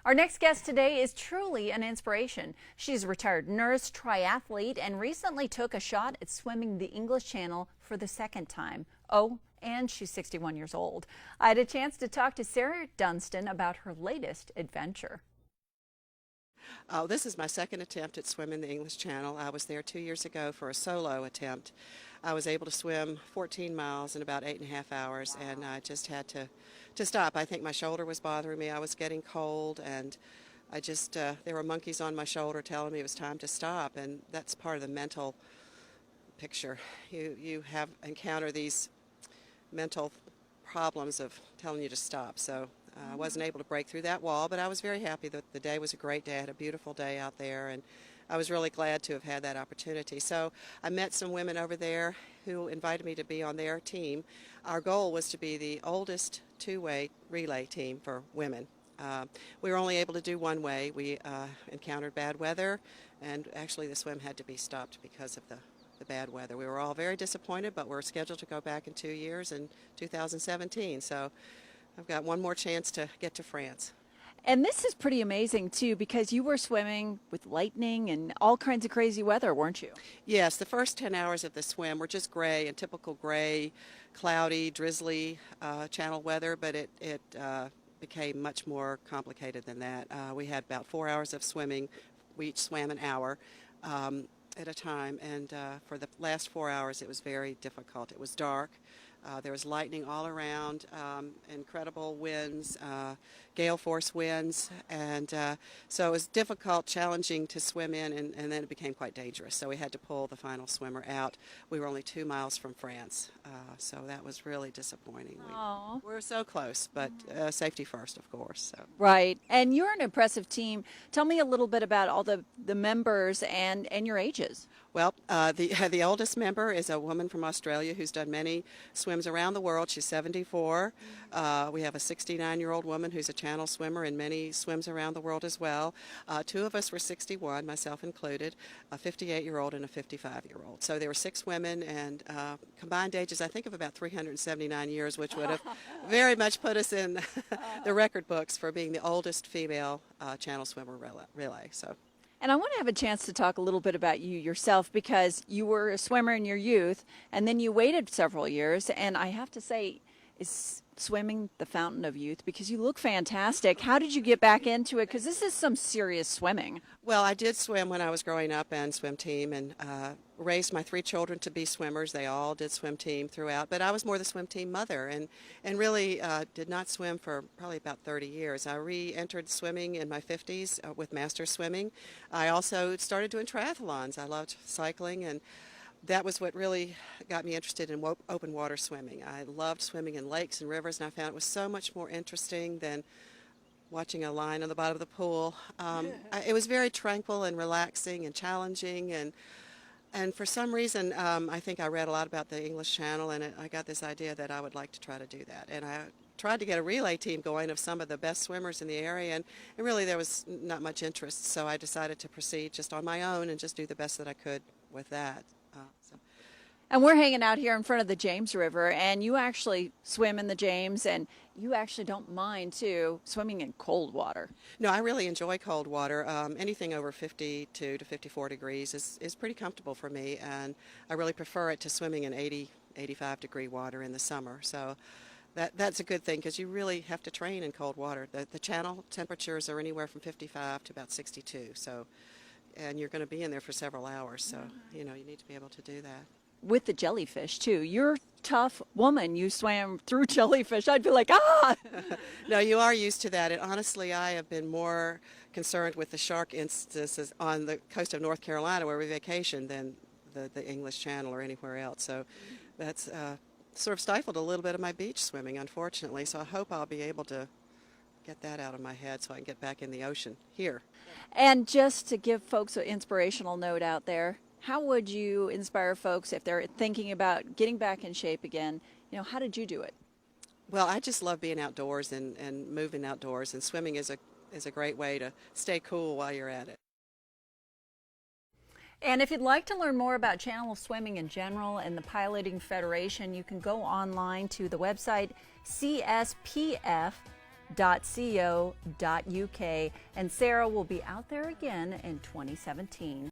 Our next guest today is truly an inspiration. She's a retired nurse, triathlete, and recently took a shot at swimming the English Channel for the second time. Oh, and she's 61 years old. I had a chance to talk to Sarah Dunstan about her latest adventure. Oh, this is my second attempt at swimming the English Channel. I was there 2 years ago for a solo attempt. I was able to swim 14 miles in about 8.5 hours, and I just had to stop. I think my shoulder was bothering me. I was getting cold, and there were monkeys on my shoulder telling me it was time to stop, and that's part of the mental picture. You have encounter these mental problems of telling you to stop. So I wasn't able to break through that wall, but I was very happy that the day was a great day. I had a beautiful day out there, and I was really glad to have had that opportunity. So I met some women over there who invited me to be on their team. Our goal was to be the oldest two-way relay team for women. We were only able to do one way. We encountered bad weather, and actually the swim had to be stopped because of the bad weather. We were all very disappointed, but we're scheduled to go back in 2 years in 2017. So I've got one more chance to get to France. And this is pretty amazing, too, because you were swimming with lightning and all kinds of crazy weather, weren't you? Yes, the first 10 hours of the swim were just gray and typical gray, cloudy, drizzly channel weather, but it became much more complicated than that. We had about 4 hours of swimming. We each swam an hour at a time, and for the last 4 hours it was very difficult. It was dark. There was lightning all around, incredible winds, gale force winds, and so it was difficult, challenging to swim in, and then it became quite dangerous. So we had to pull the final swimmer out. We were only 2 miles from France, so that was really disappointing. We were so close, but safety first, of course. So. Right. And you're an impressive team. Tell me a little bit about all the members and your ages. Well, the oldest member is a woman from Australia who's done many swims around the world. She's 74. We have a 69-year-old woman who's a channel swimmer in many swims around the world as well. Two of us were 61, myself included, a 58-year-old and a 55-year-old. So there were 6 women, and combined ages, I think, of about 379 years, which would have very much put us in the record books for being the oldest female channel swimmer relay. So. And I want to have a chance to talk a little bit about you yourself, because you were a swimmer in your youth and then you waited several years. And I have to say, is swimming the fountain of youth? Because you look fantastic. How did you get back into it? Because this is some serious swimming. Well, I did swim when I was growing up and swim team, and raised my 3 children to be swimmers. They all did swim team throughout, but I was more the swim team mother, and really did not swim for probably about 30 years. I re-entered swimming in my 50s with master swimming. I also started doing triathlons. I loved cycling, and that was what really got me interested in open water swimming. I loved swimming in lakes and rivers, and I found it was so much more interesting than watching a line on the bottom of the pool. It was very tranquil and relaxing and challenging, and for some reason I think I read a lot about the English Channel, and I got this idea that I would like to try to do that. And I tried to get a relay team going of some of the best swimmers in the area, and really there was not much interest, so I decided to proceed just on my own and just do the best that I could with that. And we're hanging out here in front of the James River, and you actually swim in the James, and you actually don't mind, too, swimming in cold water. No, I really enjoy cold water. Anything over 52 to 54 degrees is pretty comfortable for me, and I really prefer it to swimming in 80, 85-degree water in the summer. So that's a good thing, because you really have to train in cold water. The channel temperatures are anywhere from 55 to about 62, so, and you're going to be in there for several hours, so you need to be able to do that. With the jellyfish, too. You're a tough woman. You swam through jellyfish. I'd be like, ah! No, you are used to that. And honestly, I have been more concerned with the shark instances on the coast of North Carolina where we vacation than the English Channel or anywhere else. So that's sort of stifled a little bit of my beach swimming, unfortunately. So I hope I'll be able to get that out of my head so I can get back in the ocean here. And just to give folks an inspirational note out there, how would you inspire folks if they're thinking about getting back in shape again? How did you do it? Well, I just love being outdoors and moving outdoors, and swimming is a great way to stay cool while you're at it. And if you'd like to learn more about channel swimming in general and the Piloting Federation, you can go online to the website CSPF and Sarah will be out there again in 2017.